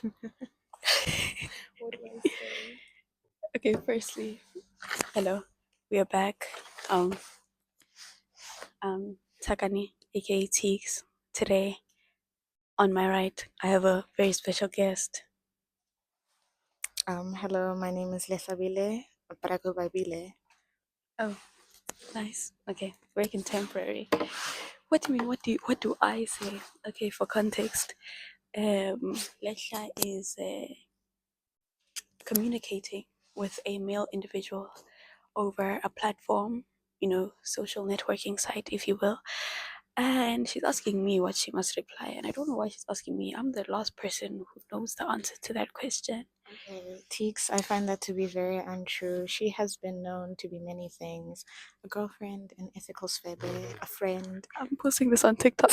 What do I say? Okay, firstly, hello. We are back. Takani, aka Teeks. Today, on my right, I have a very special guest. Hello, my name is Lesabile, but I go by Bile. Oh, nice. Okay, very contemporary. What do you mean? What do I say? Okay, for context, Lesha is communicating with a male individual over a platform, social networking site, if you will. And she's asking me what she must reply. And I don't know why she's asking me. I'm the last person who knows the answer to that question. Okay, Teeks, I find that to be very untrue. She has been known to be many things: a girlfriend, an ethical svebe, a friend. I'm posting this on TikTok.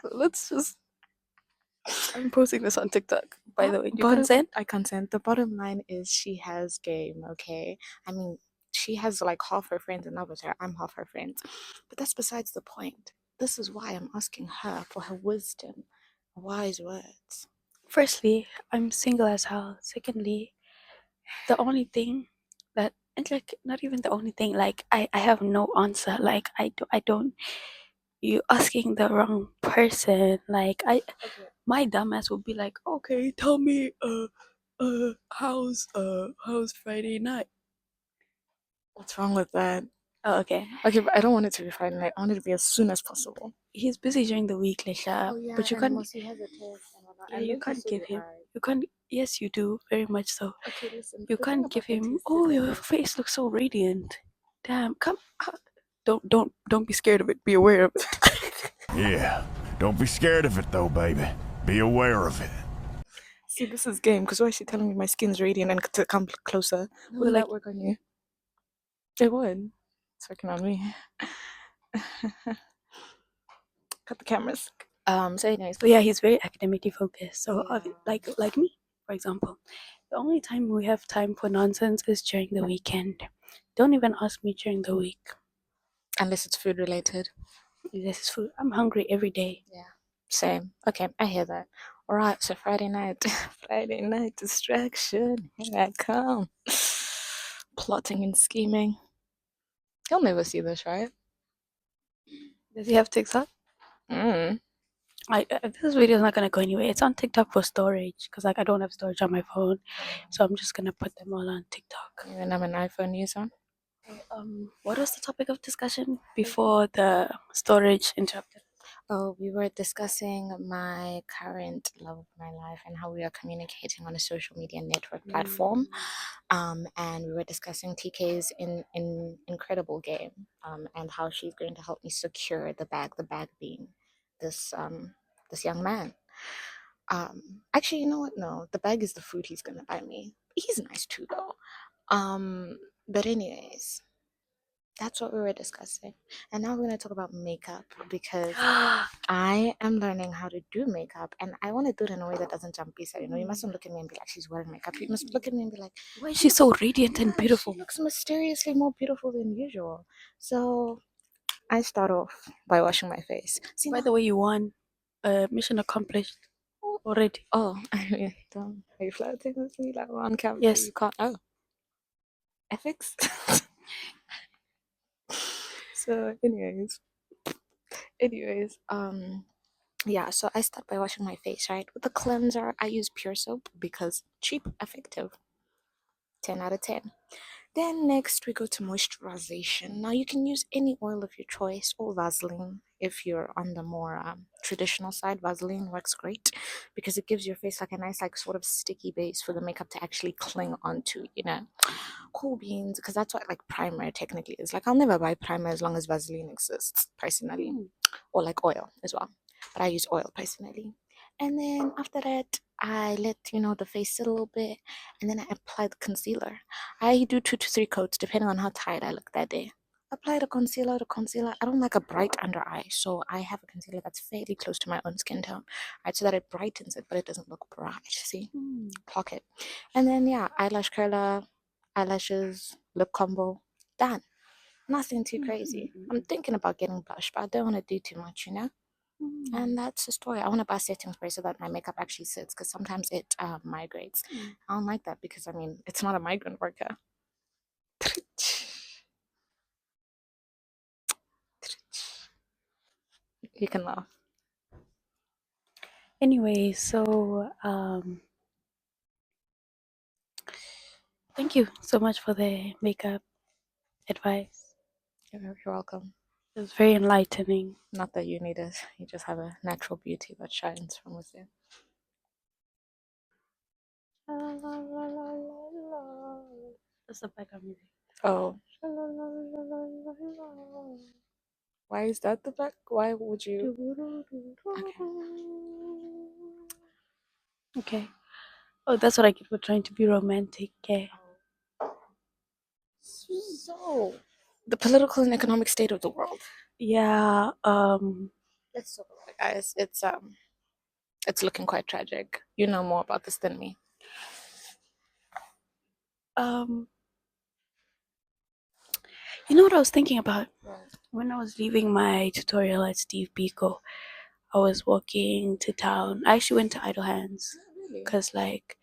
So let's just. I'm posting this on TikTok, by the way. Do you consent? I consent. The bottom line is she has game, okay? I mean, she has like half her friends in love with her. I'm half her friends. But that's besides the point. This is why I'm asking her for her wisdom, wise words. Firstly, I'm single as hell. Secondly, the only thing that it's like not even the only thing, like I have no answer. Like I don't you asking the wrong person. Like Okay. my dumbass would be like, okay, tell me how's Friday night? What's wrong with that? Oh, okay. Okay, but I don't want it to be Friday night. I want it to be as soon as possible. He's busy during the week, Lesha. Oh yeah, But you and can't Mossy has a test and whatnot. yeah, And you Loki can't so give do him I. you can't yes you do, very much so. Okay, listen. You The thing can't about give the him, test is oh, that your face looks so radiant. Damn, come don't be scared of it. Be aware of it. Yeah, don't be scared of it though, baby. Be aware of it. see, this is game. Because why is she telling me my skin's radiant and to come closer? No, Wouldn't like that work on you? It would. It's working on me. Cut the cameras. So anyways, so yeah, he's very academically focused. So yeah. like me, for example. The only time we have time for nonsense is during the weekend. Don't even ask me during the week. Unless it's food related. This is food. I'm hungry every day. Yeah. Same. Okay, I hear that. All right, so Friday night, Friday night distraction. Here I come. Plotting and scheming. He'll never see this, right? Does he have TikTok? Mm. This video is not gonna go anywhere. It's on TikTok for storage because like I don't have storage on my phone, so I'm just gonna put them all on TikTok. Even I'm an iPhone user. Okay, what was the topic of discussion before the storage interrupted? Oh, we were discussing my current love of my life and how we are communicating on a social media network platform. And we were discussing TK's in incredible game, and how she's going to help me secure the bag being this young man. Actually, you know what? No, the bag is the food he's gonna buy me. He's nice too, though. But anyways, that's what we were discussing. And now we're going to talk about makeup because I am learning how to do makeup and I want to do it in a way that doesn't jump Pisa. You know, you mustn't look at me and be like, she's wearing makeup. You must look at me and be like, Why is she so radiant and yeah, beautiful? she looks mysteriously more beautiful than usual. So I start off by washing my face. See, By now, the way, you won. Mission accomplished already. oh, I mean, don't, are you flirting with me like on camera? Yes. You can't, oh, ethics? So, anyways, yeah, so I start by washing my face, right? With the cleanser, I use pure soap because cheap, effective. 10 out of 10. Then next we go to moisturization. Now you can use any oil of your choice or Vaseline if you're on the more traditional side. Vaseline works great because it gives your face like a nice like sort of sticky base for the makeup to actually cling onto, you know. Cool beans, because that's what like primer technically is. Like I'll never buy primer as long as Vaseline exists personally, or like oil as well. But I use oil personally. And then after that, I let the face sit a little bit, and then I apply the concealer. I do 2 to 3 coats depending on how tired I look that day. Apply the concealer. The concealer. I don't like a bright under eye, so I have a concealer that's fairly close to my own skin tone, right? So that it brightens it, but it doesn't look bright. See, clock it. And then yeah, eyelash curler, eyelashes, lip combo, done. Nothing too crazy. I'm thinking about getting blush, but I don't want to do too much, you know. And that's the story. I want to buy a setting spray so that my makeup actually sits because sometimes it migrates. I don't like that because I mean it's not a migrant worker. You can laugh. Anyway, so thank you so much for the makeup advice. You're welcome. It was very enlightening. Not that you need it. You just have a natural beauty that shines from within. That's the background music. Oh. Why is that the back? Why would you? Okay. Oh, that's what I get for trying to be romantic. Okay. So, the political and economic state of the world. Yeah. Let's talk about it, guys. It's looking quite tragic. You know more about this than me. Um. You know what I was thinking about Right. when I was leaving my tutorial at Steve Biko. I was walking to town. I actually went to Idle Hands Really? because, like,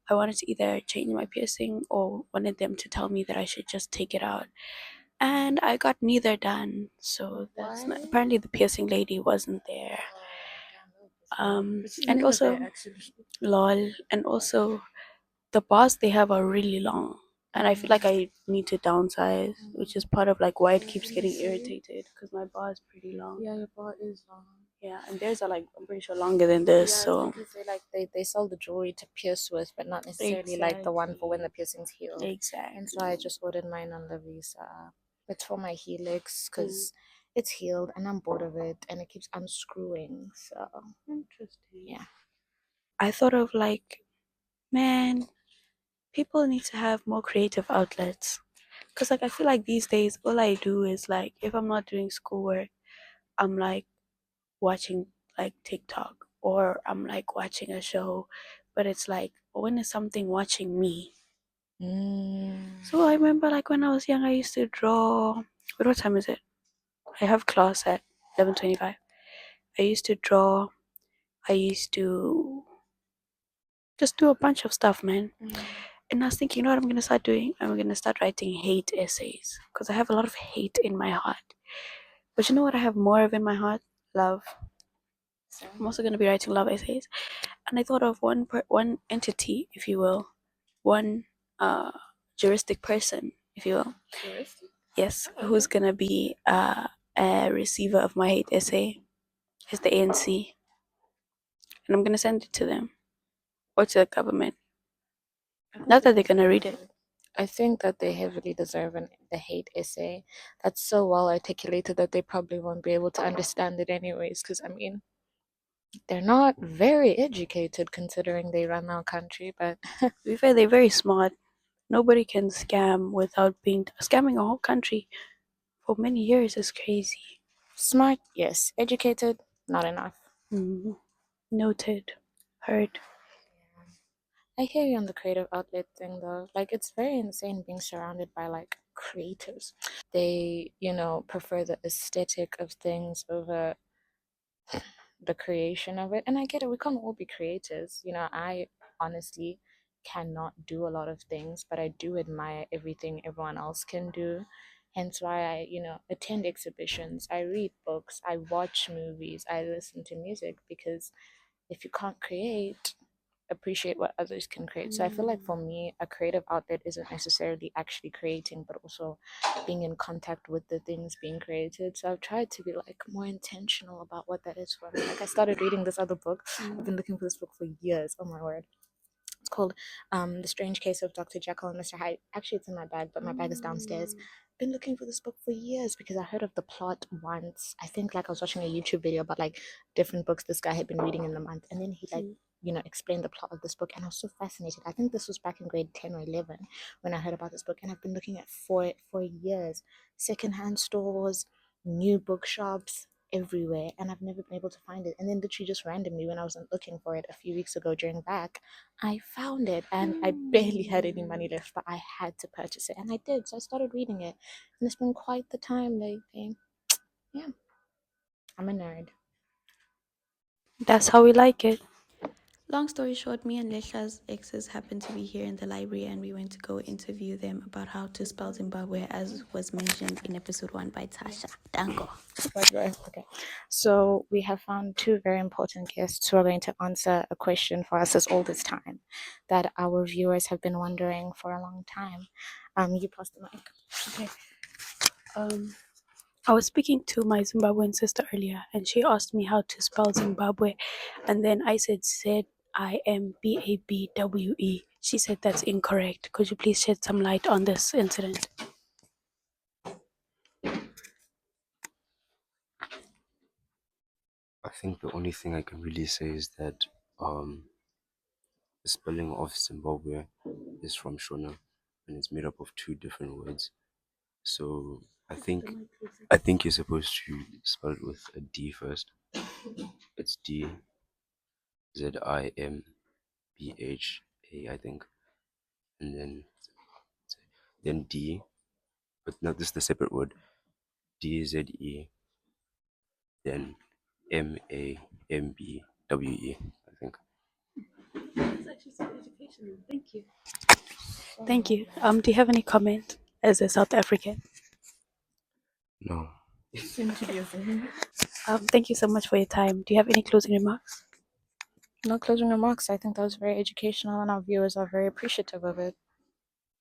I wanted to either change my piercing or wanted them to tell me that I should just take it out. And I got neither done. So that's not, Why? apparently the piercing lady wasn't there. But she's And never also, there actually. lol, and also the bars they have are really long. And I feel like I need to downsize, which is part of like why it keeps getting irritated because my bar is pretty long. Yeah, your bar is long. Yeah, and theirs are like I'm pretty sure longer than this. Yeah, So because they sell the jewelry to pierce with, but not necessarily like the one for when the piercings heal. exactly. And so I just ordered mine on the Visa. It's for my helix because it's healed and I'm bored of it and it keeps unscrewing. So Interesting. yeah. I thought of like, man, people need to have more creative outlets. Cause like I feel like these days all I do is like if I'm not doing schoolwork, I'm like watching like TikTok or I'm like watching a show, but it's like when is something watching me? So I remember like when I was young, I used to draw. What time is it? I have class at 11:25. I used to draw. I used to just do a bunch of stuff, man. And I was thinking, you know what I'm gonna start doing? I'm gonna start writing hate essays because I have a lot of hate in my heart. But you know what I have more of in my heart? Love. I'm also gonna be writing love essays. And I thought of one entity, if you will, one juristic person, if you will. Touristy? Yes, Oh, who's okay. gonna be a receiver of my hate essay? Is the ANC, and I'm gonna send it to them or to the government. Not that they're gonna read it. I think that they heavily deserve the hate essay. That's so well articulated that they probably won't be able to understand it anyways. Because I mean, they're not very educated considering they run our country. But To be fair, they're very smart. Nobody can scam without being scamming a whole country for many years is crazy. smart, yes. Educated, not enough. Noted. Heard. I hear you on the creative outlet thing though. Like it's very insane being surrounded by like creators. They, prefer the aesthetic of things over the creation of it. And I get it, we can't all be creators. I honestly cannot do a lot of things, but I do admire everything everyone else can do. Hence why I, attend exhibitions, I read books, I watch movies, I listen to music because if you can't create, appreciate what others can create. So I feel like for me, a creative outlet isn't necessarily actually creating, but also being in contact with the things being created. So I've tried to be like more intentional about what that is for me. Like I started reading this other book. I've been looking for this book for years. Oh my word. It's called The Strange Case of Dr. Jekyll and Mr. Hyde. Actually, it's in my bag, but my bag is downstairs. Been looking for this book for years because I heard of the plot once. I think like I was watching a YouTube video about like different books this guy had been reading in the month, and then he like explained the plot of this book, and I was so fascinated. I think this was back in grade 10 or 11 when I heard about this book, and I've been looking at for years, secondhand stores, new bookshops, everywhere, and I've never been able to find it. And then literally just randomly when I was looking for it a few weeks ago during back, I found it and I barely had any money left, but I had to purchase it and I did. So I started reading it and it's been quite the time lately. Yeah, I'm a nerd. That's how we like it. Long story short, me and Lesha's exes happened to be here in the library and we went to go interview them about how to spell Zimbabwe, as was mentioned in episode 1 by Tasha. Dango. Right. Okay. So we have found two very important guests who are going to answer a question for us all this time that our viewers have been wondering for a long time. You pass the mic. Okay. I was speaking to my Zimbabwean sister earlier and she asked me how to spell Zimbabwe, and then I said Zimbabwe. She said that's incorrect. Could you please shed some light on this incident? I think the only thing I can really say is that the spelling of Zimbabwe is from Shona and it's made up of two different words. So I think you're supposed to spell it with a D first. It's Zimbha, I think, and then D, but no, this is the separate word. DZE, then MAMBWE, I think. That's actually so educational. Thank you. Thank you. Do you have any comment as a South African? No. Thank you so much for your time. Do you have any closing remarks? No closing remarks. I think that was very educational, and our viewers are very appreciative of it.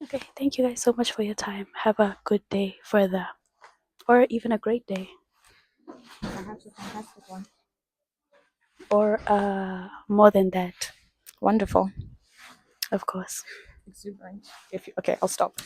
Okay, thank you guys so much for your time. Have a good day further, or even a great day, Perhaps a fantastic one. or more than that, Wonderful. of course. Exuberant. Okay, I'll stop.